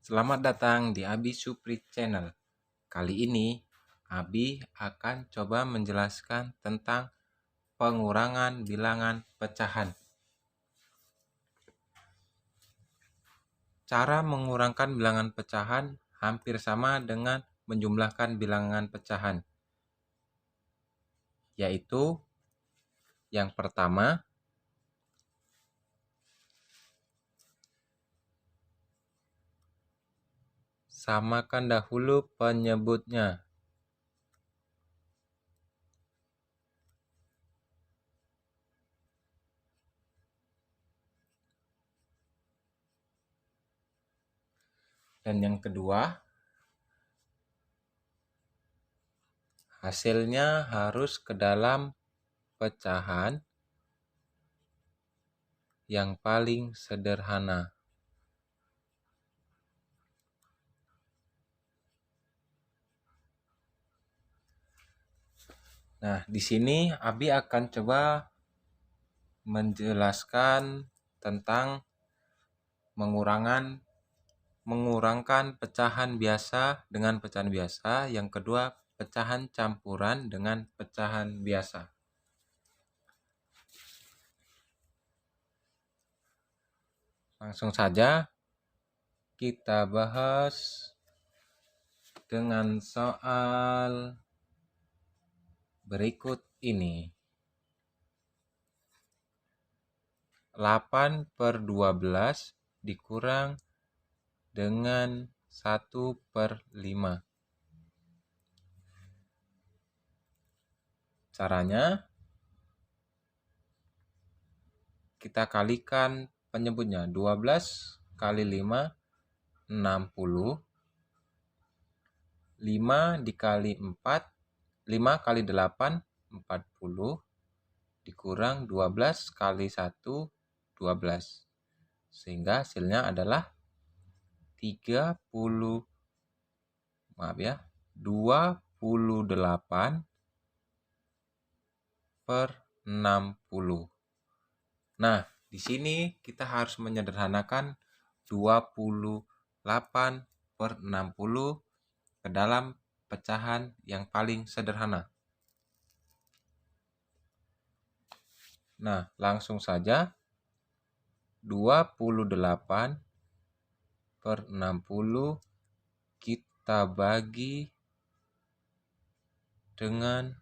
Selamat datang di Abi Supri Channel. Kali ini, Abi akan coba menjelaskan tentang pengurangan bilangan pecahan. Cara mengurangkan bilangan pecahan hampir sama dengan menjumlahkan bilangan pecahan, yaitu yang pertama, samakan dahulu penyebutnya. Dan yang kedua, hasilnya harus ke dalam pecahan yang paling sederhana. Nah, di sini Abi akan coba menjelaskan tentang mengurangkan pecahan biasa dengan pecahan biasa. Yang kedua, pecahan campuran dengan pecahan biasa. Langsung saja kita bahas dengan soal berikut ini. 8/12 dikurang dengan 1/5. Caranya, kita kalikan penyebutnya. 12 kali 5, 60. 5 dikali 4, 5 kali 8, 40. Dikurang 12 kali 1, 12. Sehingga hasilnya adalah 28/60. Nah, di sini kita harus menyederhanakan 28/60 ke dalam pecahan yang paling sederhana. Nah, langsung saja 28/60 kita bagi dengan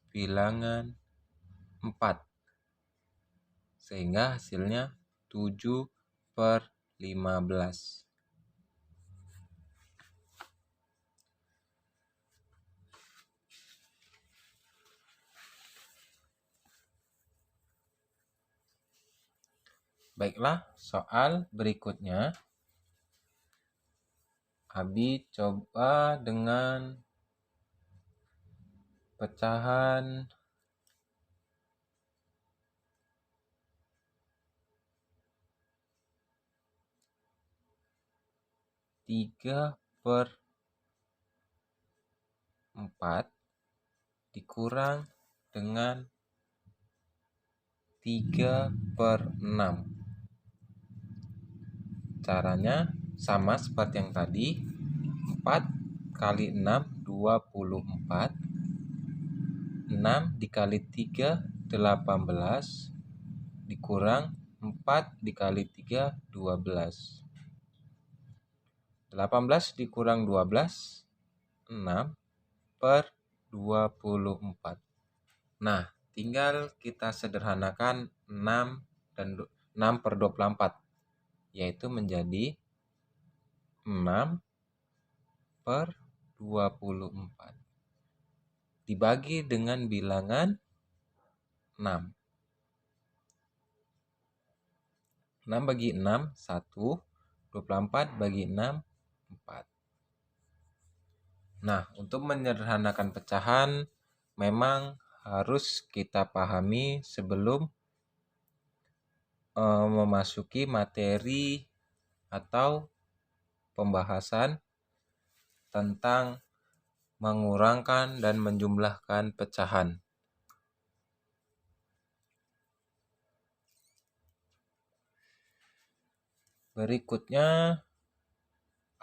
bilangan 4. Sehingga hasilnya 7/15. Baiklah, soal berikutnya Abi coba dengan pecahan 3/4 dikurang dengan 3/6. Caranya sama seperti yang tadi. 4 kali 6, 24. 6 dikali 3, 18. Dikurang 4 dikali 3, 12. 18 dikurang 12, 6/24. Nah, tinggal kita sederhanakan 6/24, yaitu menjadi 6/24 dibagi dengan bilangan 6. 6 bagi 6, 1. 24 bagi 6, 4. Nah, untuk menyederhanakan pecahan memang harus kita pahami sebelum memasuki materi atau pembahasan tentang mengurangkan dan menjumlahkan pecahan. Berikutnya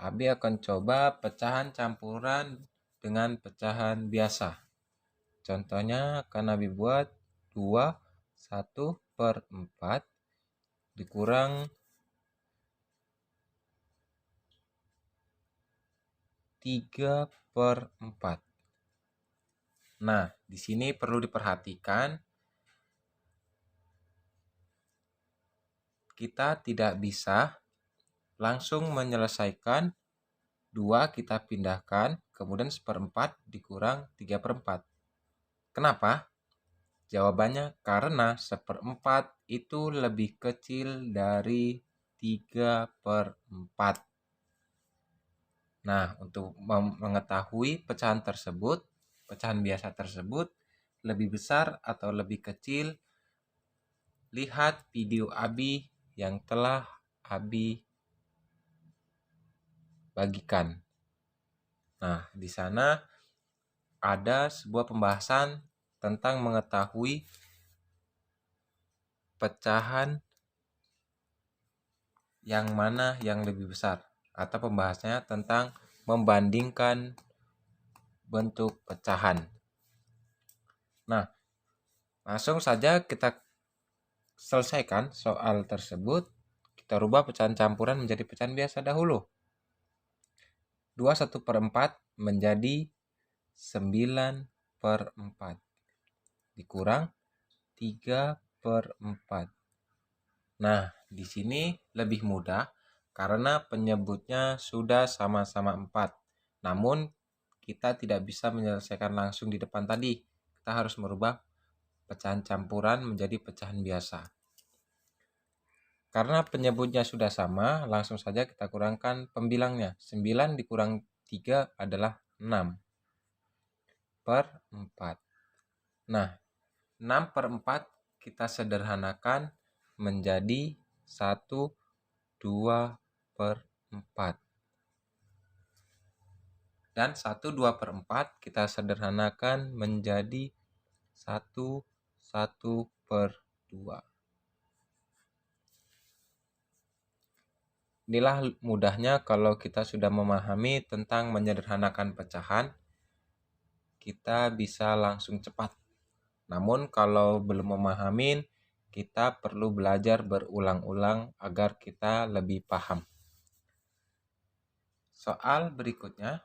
Abi akan coba pecahan campuran dengan pecahan biasa. Contohnya akan Abi buat 1/4 dikurang 3/4. Nah, di sini perlu diperhatikan kita tidak bisa langsung menyelesaikan 2 kita pindahkan, kemudian 1/4 dikurang 3/4. Kenapa? Jawabannya karena 1/4 itu lebih kecil dari 3/4. Nah, untuk mengetahui pecahan tersebut, pecahan biasa tersebut lebih besar atau lebih kecil, lihat video Abi yang telah Abi bagikan. Nah, di sana ada sebuah pembahasan tentang mengetahui pecahan yang mana yang lebih besar, atau pembahasannya tentang membandingkan bentuk pecahan. Nah, langsung saja kita selesaikan soal tersebut. Kita rubah pecahan campuran menjadi pecahan biasa dahulu. 2/1/4 menjadi 9/4 dikurang 3/4. Nah, di sini lebih mudah karena penyebutnya sudah sama-sama 4. Namun, kita tidak bisa menyelesaikan langsung di depan tadi. Kita harus merubah pecahan campuran menjadi pecahan biasa. Karena penyebutnya sudah sama, langsung saja kita kurangkan pembilangnya. 9 dikurang 3 adalah 6/4. Nah, 6/4 kita sederhanakan menjadi 1/2/4. Dan 1/2/4 kita sederhanakan menjadi 1/1/2. Inilah mudahnya kalau kita sudah memahami tentang menyederhanakan pecahan, kita bisa langsung cepat. Namun kalau belum memahami, kita perlu belajar berulang-ulang agar kita lebih paham. Soal berikutnya.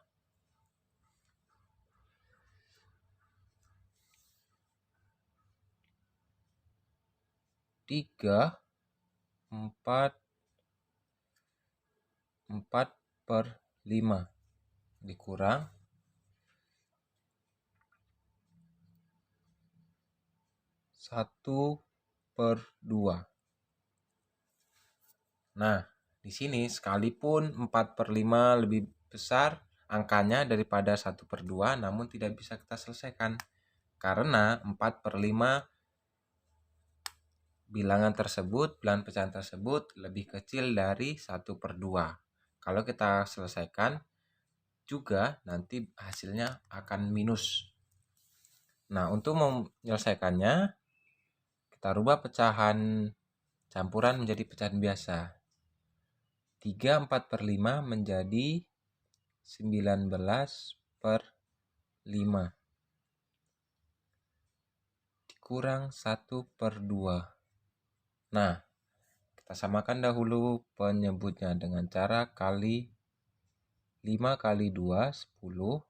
Tiga, 4/5 dikurang 1/2. Nah, di sini sekalipun 4/5 lebih besar angkanya daripada 1/2, namun tidak bisa kita selesaikan. Karena 4/5 bilangan pecahan tersebut lebih kecil dari 1/2. Kalau kita selesaikan juga nanti hasilnya akan minus. Nah, untuk menyelesaikannya, kita rubah pecahan campuran menjadi pecahan biasa. 3/4/5 menjadi 19/5 dikurang 1/2. Nah, kita samakan dahulu penyebutnya dengan cara kali 5 kali 2, 10.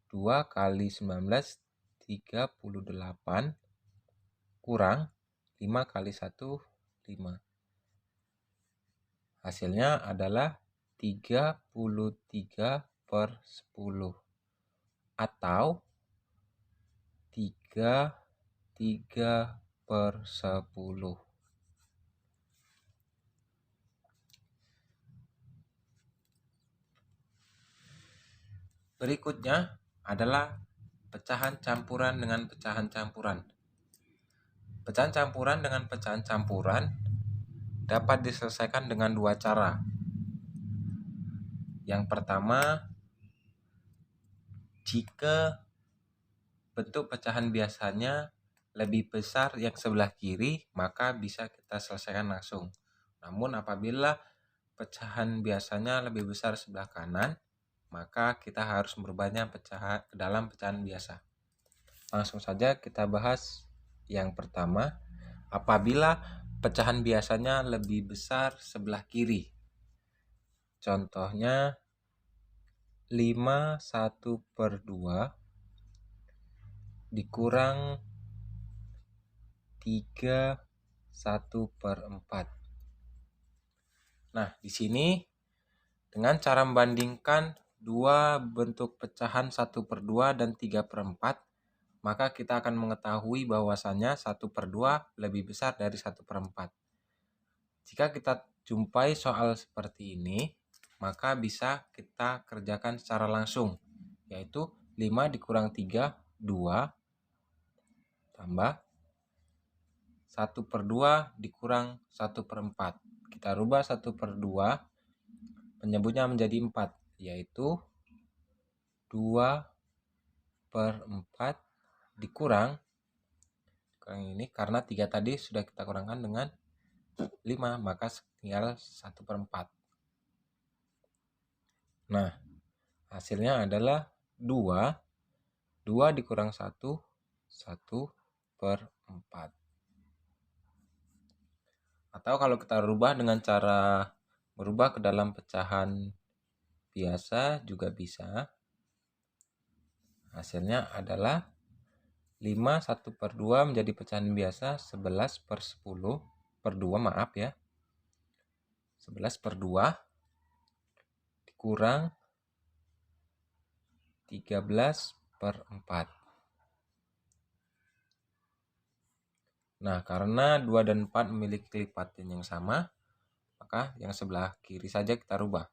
2 kali 19, 38. Kurang 5 kali 1, 5. Hasilnya adalah 33/10. Atau 33/10. Berikutnya adalah pecahan campuran dengan pecahan campuran. Pecahan campuran dengan pecahan campuran dapat diselesaikan dengan 2 cara. Yang pertama, jika bentuk pecahan biasanya lebih besar yang sebelah kiri, maka bisa kita selesaikan langsung. Namun apabila pecahan biasanya lebih besar sebelah kanan, maka kita harus merubahnya ke dalam pecahan biasa. Langsung saja kita bahas yang pertama, apabila pecahan biasanya lebih besar sebelah kiri. Contohnya 5 1/2 dikurang 3 1/4. Nah, di sini dengan cara membandingkan dua bentuk pecahan 1/2 dan 3/4, maka kita akan mengetahui bahwasannya 1/2 lebih besar dari 1/4. Jika kita jumpai soal seperti ini, maka bisa kita kerjakan secara langsung, yaitu 5 dikurang 3, 2, tambah 1/2 dikurang 1/4. Kita rubah 1/2, penyebutnya menjadi 4, yaitu 2/4 dikurang ini, karena 3 tadi sudah kita kurangkan dengan 5, maka tinggal 1/4. Nah, hasilnya adalah 2 dikurang 1, 1/4. Atau kalau kita rubah dengan cara merubah ke dalam pecahan biasa juga bisa. Hasilnya adalah 5 1/2 menjadi pecahan biasa 11/10/2, maaf ya. 11/2 dikurang 13/4. Nah, karena 2 dan 4 memiliki lipatan yang sama, maka yang sebelah kiri saja kita rubah.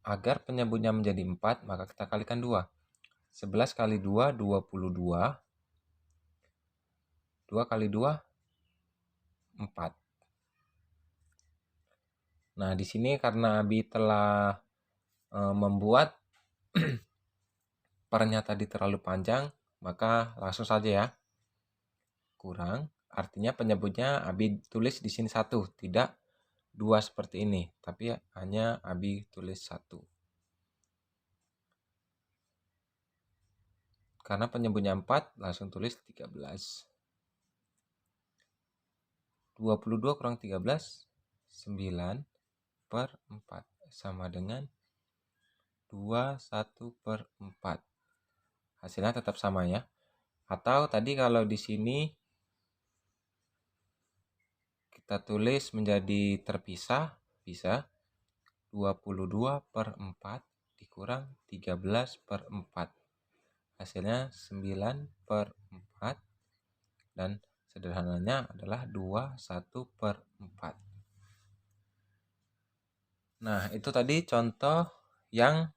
Agar penyebutnya menjadi 4, maka kita kalikan 2. 11 kali 2, 22. 2 kali 2, 4. Nah, di sini karena Abi telah membuat pernya tadi terlalu panjang, maka langsung saja ya. Kurang, artinya penyebutnya Abi tulis di sini 1, tidak 2 seperti ini, tapi hanya Abi tulis 1. Karena penyebutnya 4, langsung tulis 13. 22 kurang 13, 9/4, sama dengan 21/4. Hasilnya tetap sama ya. Atau tadi kalau di sini kita tulis menjadi terpisah, bisa 22/4 dikurang 13/4. Hasilnya 9/4, dan sederhananya adalah 21/4. Nah, itu tadi contoh yang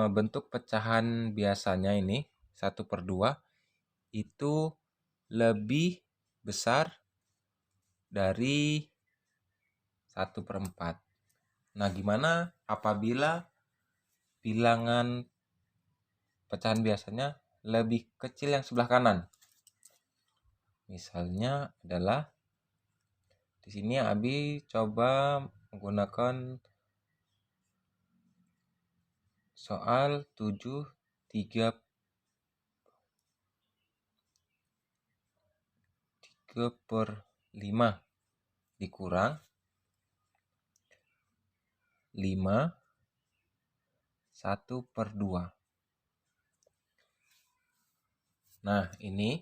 bentuk pecahan biasanya ini 1/2 itu lebih besar dari 1/4. Nah, gimana apabila bilangan pecahan biasanya lebih kecil yang sebelah kanan? Misalnya adalah di sini Abi coba menggunakan soal 7 3/5 dikurang 5 1/2. Nah, ini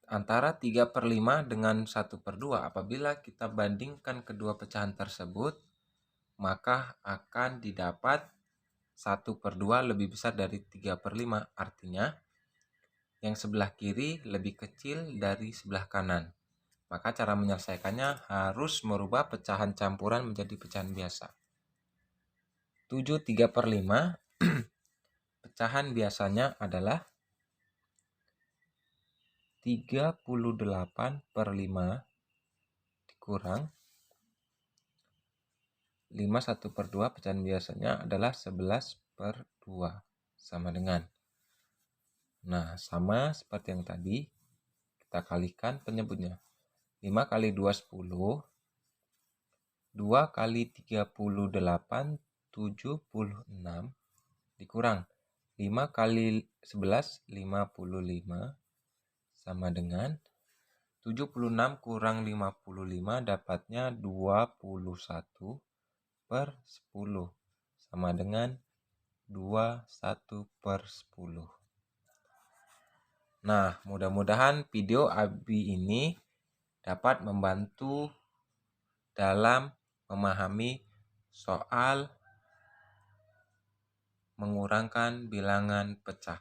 antara 3/5 dengan 1/2. Apabila kita bandingkan kedua pecahan tersebut, maka akan didapat 1/2 lebih besar dari 3/5. Artinya yang sebelah kiri lebih kecil dari sebelah kanan. Maka cara menyelesaikannya harus merubah pecahan campuran menjadi pecahan biasa. 7 3/5 pecahan biasanya adalah 38/5 dikurang 5 1/2 pecahan biasanya adalah 11/2, sama dengan Nah, sama seperti yang tadi, kita kalikan penyebutnya. 5 kali 2, 10. 2 kali 38, 76. Dikurang 5 kali 11, 55. Sama dengan 76 kurang 55 dapatnya 21 per 10. Sama dengan 21 per 10. Nah, mudah-mudahan video Abi ini dapat membantu dalam memahami soal mengurangkan bilangan pecah.